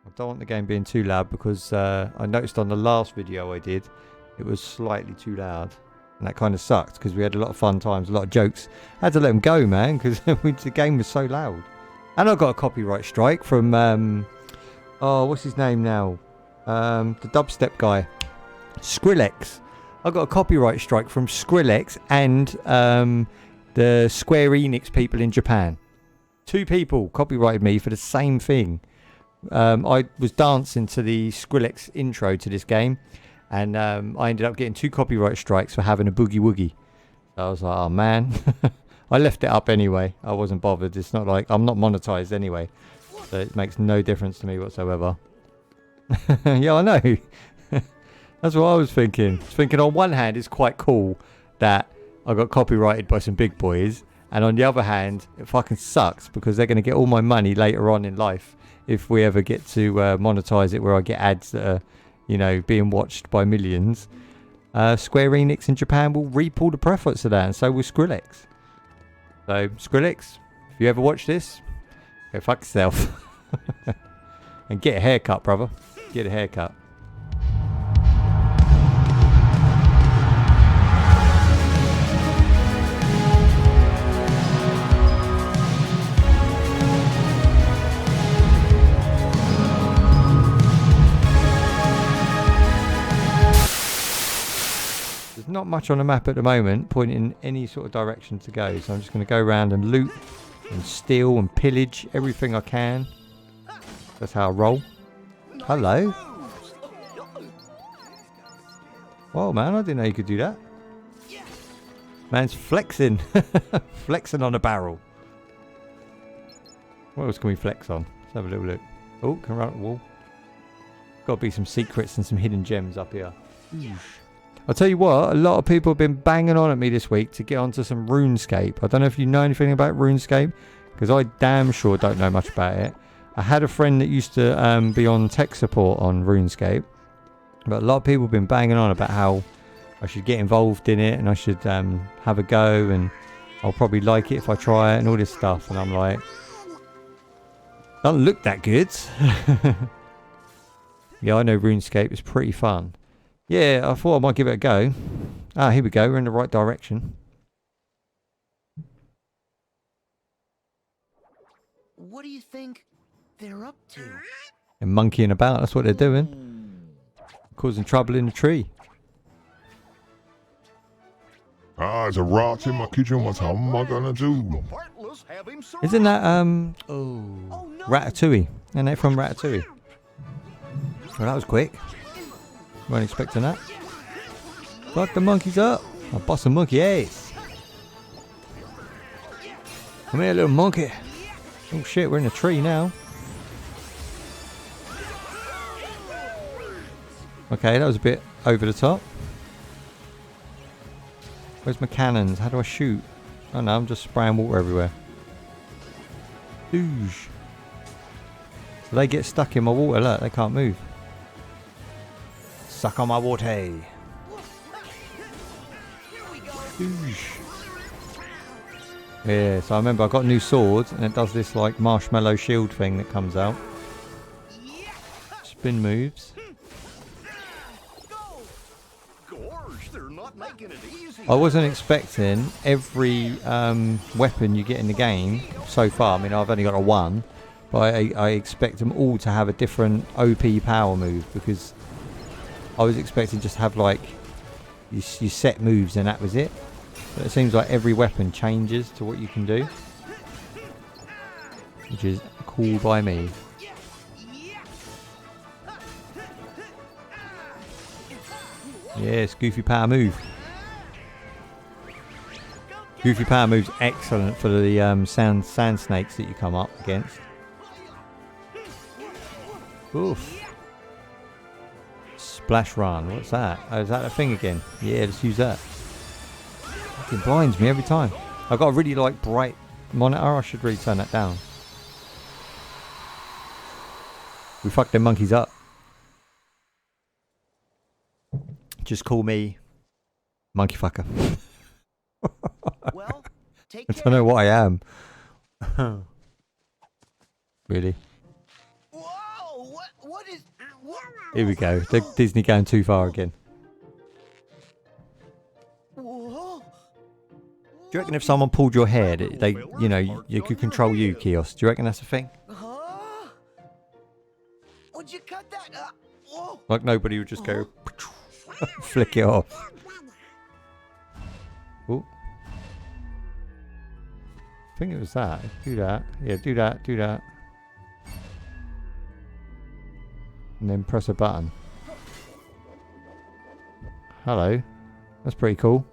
I don't want the game being too loud because I noticed on the last video I did, it was slightly too loud. And that kind of sucked because we had a lot of fun times, a lot of jokes. I had to let them go, man, because the game was so loud. And I got a copyright strike from, what's his name now? The dubstep guy. Skrillex. I got a copyright strike from Skrillex and the Square Enix people in Japan. 2 people copyrighted me for the same thing. I was dancing to the Skrillex intro to this game. And I ended up getting 2 copyright strikes for having a boogie woogie. So I was like, oh man. I left it up anyway. I wasn't bothered. It's not like I'm not monetized anyway. So it makes no difference to me whatsoever. Yeah, I know. That's what I was thinking. Thinking on one hand, it's quite cool that I got copyrighted by some big boys. And on the other hand, it fucking sucks because they're going to get all my money later on in life if we ever get to monetize it where I get ads that are, you know, being watched by millions. Square Enix in Japan will reap all the profits of that, and so will Skrillex. So, Skrillex, if you ever watch this, go fuck yourself. And get a haircut, brother. Get a haircut. Not much on the map at the moment pointing in any sort of direction to go, so I'm just going to go around and loot and steal and pillage everything I can. That's how I roll. Hello. Whoa, man, I didn't know you could do that. Man's flexing. Flexing on a barrel. What else can we flex on? Let's have a little look. Oh, can run up the wall. Got to be some secrets and some hidden gems up here. I'll tell you what, a lot of people have been banging on at me this week to get onto some RuneScape. I don't know if you know anything about RuneScape, because I damn sure don't know much about it. I had a friend that used to be on tech support on RuneScape, but a lot of people have been banging on about how I should get involved in it and I should have a go and I'll probably like it if I try it and all this stuff. And I'm like, doesn't look that good. Yeah, I know RuneScape is pretty fun. Yeah, I thought I might give it a go. Ah, here we go. We're in the right direction. What do you think they're up to? They're monkeying about. That's what they're doing. Causing trouble in the tree. There's a rat in my kitchen. What am I gonna do? Isn't that Ratatouille? Isn't that from Ratatouille? Well, that was quick. Weren't expecting that. Fuck the monkeys up. I'll bust some monkey ass. Come here, little monkey. Oh shit, we're in a tree now. Okay, that was a bit over the top. Where's my cannons? How do I shoot? Oh no, I'm just spraying water everywhere. Oosh. So they get stuck in my water, look, they can't move. Suck on my water. Oosh. Yeah, so I remember I got new swords and it does this like marshmallow shield thing that comes out. Spin moves. I wasn't expecting every weapon you get in the game so far. I mean, I've only got a 1, but I expect them all to have a different OP power move, because I was expecting just to have like you set moves and that was it. But it seems like every weapon changes to what you can do, which is cool by me. Yes, Goofy power move. Goofy power move's excellent for the sand snakes that you come up against. Oof. Splash run, what's that? Oh, is that a thing again? Yeah, let's use that. Fucking blinds me every time. I've got a really like bright monitor, I should really turn that down. We fucked them monkeys up. Just call me monkey fucker. Well, take I don't know what I am. Really? Whoa! What is... What? Here we go. Disney going too far again. Whoa. Do you reckon if someone pulled your hair, they you know, you could control you, Kios? Do you reckon that's a thing? Huh? Would you cut that? Whoa. Like nobody would just go flick it off. Ooh. I think it was that. Do that. Yeah, do that. Do that. And then press a button. Hello. That's pretty cool.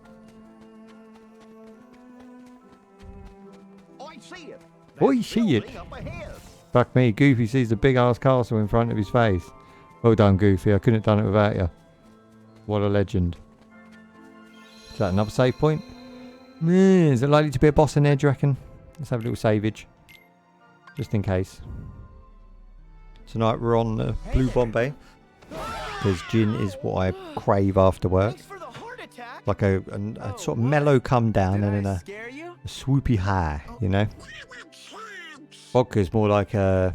I see it. Oi, see it. Building up ahead. Fuck me, Goofy sees the big ass castle in front of his face. Well done, Goofy. I couldn't have done it without you. What a legend. Is that another save point? Is it likely to be a boss in there, do you reckon? Let's have a little savage. Just in case. Tonight we're on Blue Bombay. Because gin is what I crave after work. Thanks for the heart attack. Like a sort of mellow come down and then a Scare you? swoopy high, you know? Vodka is more like a...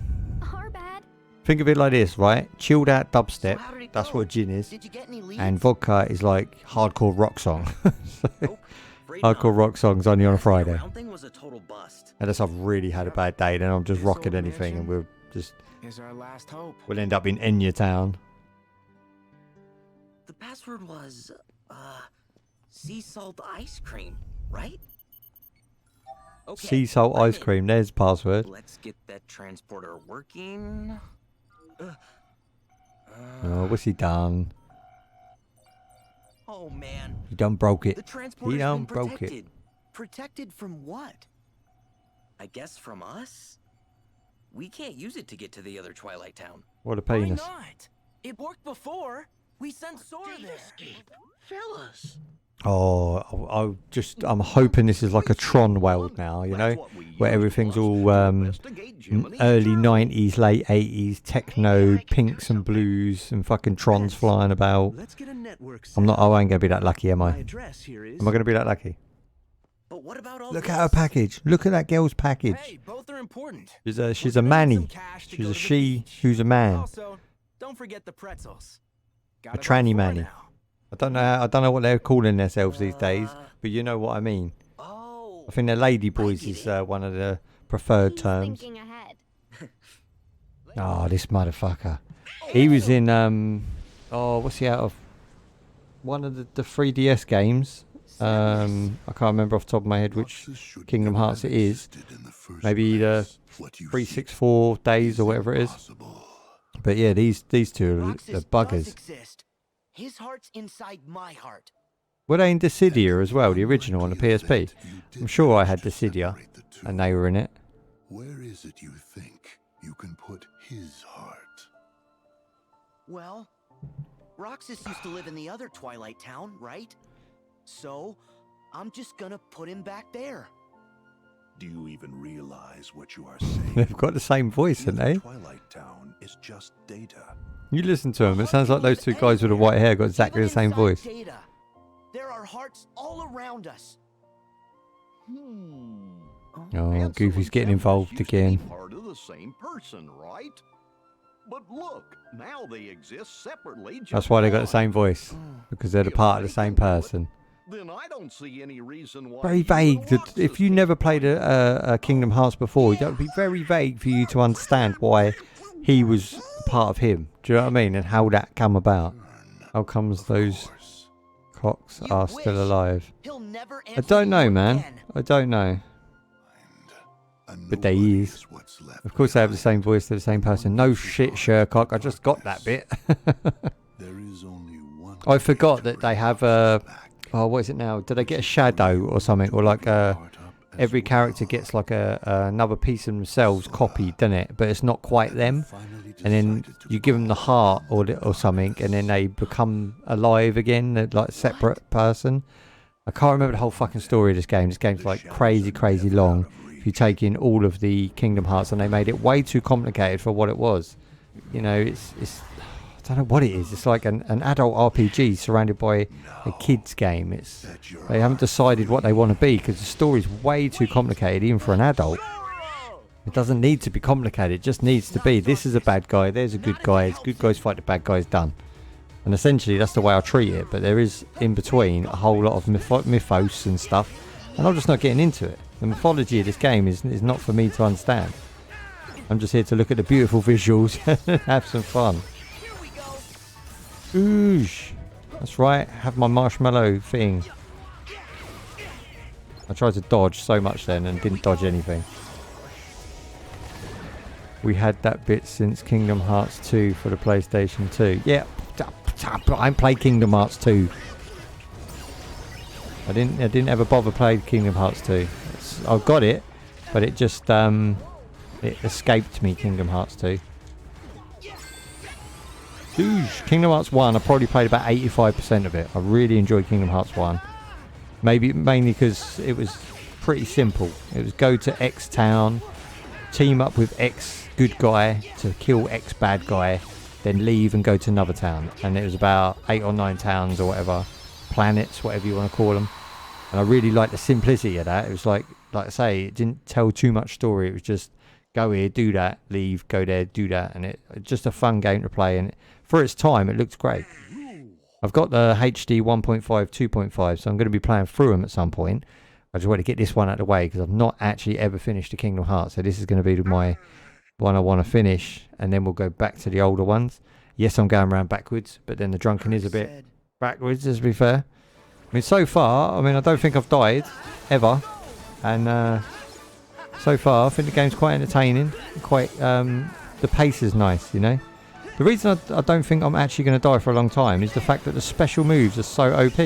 Our bad. Think of it like this, right? Chilled out So dubstep. how did it That's go? what gin is. Did you get any leads? And vodka is like hardcore rock song. So, Afraid hardcore not. rock songs only on a The Friday. round thing was a total bust. Unless I've really had a bad day, then I'm just rocking anything and we'll just... Is our last hope. We'll end up in Enya Town. The password was, sea salt ice cream, right? Okay, Sea salt I'm ice in. cream, there's the password. Let's get that transporter working. Oh, what's he done? Oh man, He done broke the it. transporter's done been broke it. protected. Protected from what? I guess from us? We can't use it to get to the other Twilight Town. What a penis. not? It worked before. We sent Sora there. Fellas. Oh, I'm hoping this is like a Tron world now, you know? Where everything's all early 90s, late 80s, techno, pinks and blues, and fucking Trons flying about. Let's get a network. I ain't going to be that lucky, am My I? address here is. Am I going to be that lucky? But what about all Look this? at her package. Look at that girl's package. Hey, both are important. She's a manny. She's a she who's a man. Also, don't forget the pretzels. A tranny manny. I don't know what they're calling themselves these days, but you know what I mean. Oh, I think they're lady boys is one of the preferred He's terms. thinking ahead. Oh, this motherfucker. He was in what's he out of? One of the 3DS games. I can't remember off the top of my head which Kingdom Hearts it is. Maybe the 364 days or whatever it is. But yeah, these two are buggers. Exist. His heart's inside my heart. Were they in Dissidia as well, the original on the PSP? I'm sure I had Dissidia, and they were in it. Where is it you think you can put his heart? Well, Roxas used to live in the other Twilight Town, right? So, I'm just gonna put him back there. Do you even realize what you are saying? They've got the same voice, haven't they? Twilight Town is just data. You listen to them, it sounds like those two guys with the white hair got exactly the Even same inside voice. Data, there are hearts all around us. Oh, And so Goofy's getting Endeavors involved used to be again. Part of the same person, right? But look, now they exist separately. That's just why they got the fine. same voice, because they're the part of the same person. Then I don't see any reason why. Very you vague. and If Roxas you can't never be played a Kingdom Hearts before, that would be very vague for you to understand why he was part of him. Do you know what I mean? And how that come about. How comes those cocks You are still wish. alive? He'll never I answer don't know, you man. again. I don't know. And But they nobody is. what's left Of course they have the behind. same voice, they're the same person. No shit, Shercock. I just got that bit. There is only one I way forgot to that they bring have Roxas back. oh, what is it now? Do they get a shadow or something? Or like every character gets like another piece of themselves copied, doesn't it? But it's not quite them. And then you give them the heart or something, and then they become alive again, they're like a separate person. I can't remember the whole fucking story of this game. This game's like crazy long. If you take in all of the Kingdom Hearts, and they made it way too complicated for what it was. You know, it's I don't know what it is. It's like an adult RPG surrounded by a kids game. They haven't decided what they want to be because the story's way too complicated even for an adult. It doesn't need to be complicated. It just needs to be, this is a bad guy, there's a good guy. It's good guys fight the bad guys, done. And essentially that's the way I treat it. But there is in between a whole lot of mythos and stuff. And I'm just not getting into it. The mythology of this game is not for me to understand. I'm just here to look at the beautiful visuals and have some fun. Oosh. That's right, have my marshmallow thing. I tried to dodge so much then and didn't dodge anything. We had that bit since Kingdom Hearts 2 for the PlayStation 2. Yeah, I haven't played Kingdom Hearts 2. I didn't ever bother playing Kingdom Hearts 2. I've got it, but it just it escaped me, Kingdom Hearts 2. Oosh. Kingdom Hearts 1, I probably played about 85% of it. I really enjoyed Kingdom Hearts 1. Maybe mainly because it was pretty simple. It was go to X town, team up with X good guy to kill X bad guy, then leave and go to another town. And it was about 8 or 9 towns or whatever, planets, whatever you want to call them. And I really liked the simplicity of that. It was like I say, it didn't tell too much story. It was just go here, do that, leave, go there, do that. And it just a fun game to play. And for its time, it looked great. I've got the HD 1.5, 2.5, so I'm going to be playing through them at some point. I just want to get this one out of the way because I've not actually ever finished the Kingdom Hearts. So this is going to be my one I want to finish, and then we'll go back to the older ones. Yes, I'm going around backwards, but then the Drunken is a bit backwards, to be fair. I mean, so far, I don't think I've died, ever. And so far, I think the game's quite entertaining. Quite, the pace is nice, you know. The reason I don't think I'm actually going to die for a long time is the fact that the special moves are so OP.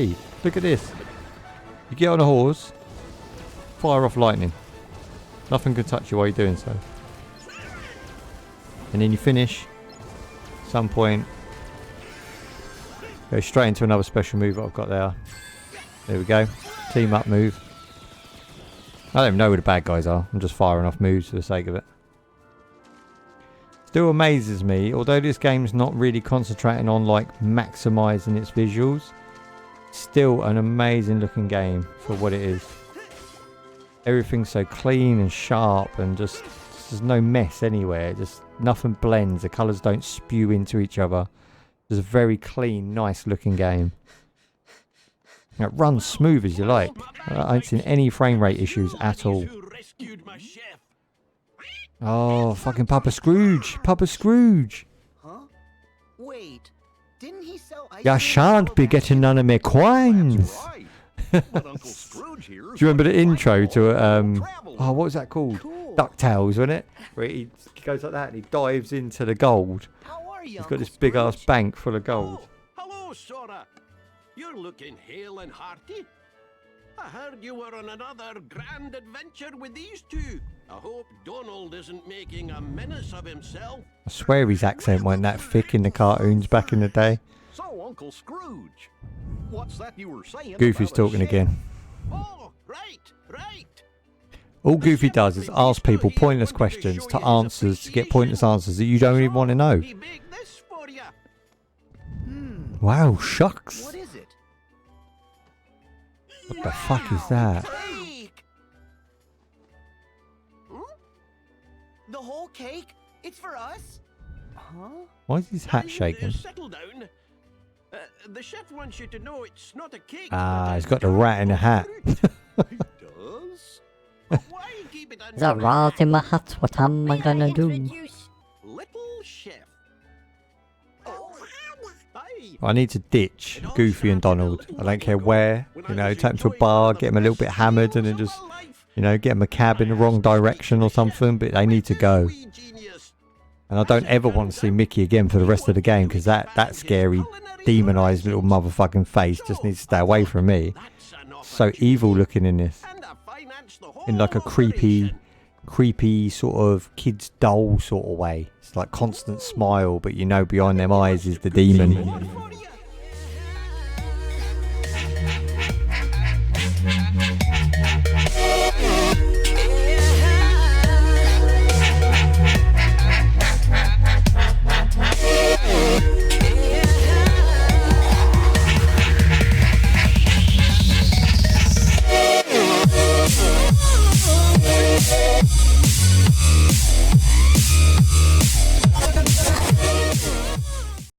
Look at this. You get on a horse, fire off lightning. Nothing can touch you while you're doing so. And then you finish. At some point, go straight into another special move that I've got there. There we go. Team up move. I don't even know where the bad guys are. I'm just firing off moves for the sake of it. Still amazes me, although this game's not really concentrating on like maximising its visuals, still an amazing looking game for what it is. Everything's so clean and sharp and just there's no mess anywhere. Just nothing blends. The colours don't spew into each other. It's a very clean, nice looking game. It runs smooth as you like. I ain't seen any frame rate issues at all. Oh, fucking Papa Scrooge! Papa Scrooge! Huh? Wait, didn't he sell ice You cream shan't be getting none of me coins! But Uncle Scrooge here. Do you remember the intro to oh, what was that called? Cool. DuckTales, wasn't it? Where he goes like that and he dives into the gold. How are you, He's got this big ass bank full of gold. Oh, hello, Sora. You're looking hale and hearty. I heard you were on another grand adventure with these two. I hope Donald isn't making a menace of himself. I swear his accent wasn't that thick in the cartoons back in the day. So, Uncle Scrooge, what's that you were saying? Goofy's about a talking ship? again. Oh, right. All Goofy does is ask people pointless questions to answers to get pointless answers that you don't even want to know. He made this for you. Wow, shucks. What is it? What the fuck is that? Cake! The whole cake? It's for us? Huh? Why is his hat shaking? Settle down. The chef wants you to know it's not a cake. Ah, he's got the rat in the hat. He does? But why keep it Is that under rat in my hat? What am I gonna do? Little chef. Aye. I need to ditch Goofy and Donald. I don't care where. You know, take them to a bar, get them a little bit hammered, and then just, you know, get them a cab in the wrong direction or something. But they need to go. And I don't ever want to see Mickey again for the rest of the game because that scary, demonised little motherfucking face just needs to stay away from me. So evil looking in this. In like a creepy sort of kid's doll sort of way. It's like constant smile, but you know behind them eyes is the demon.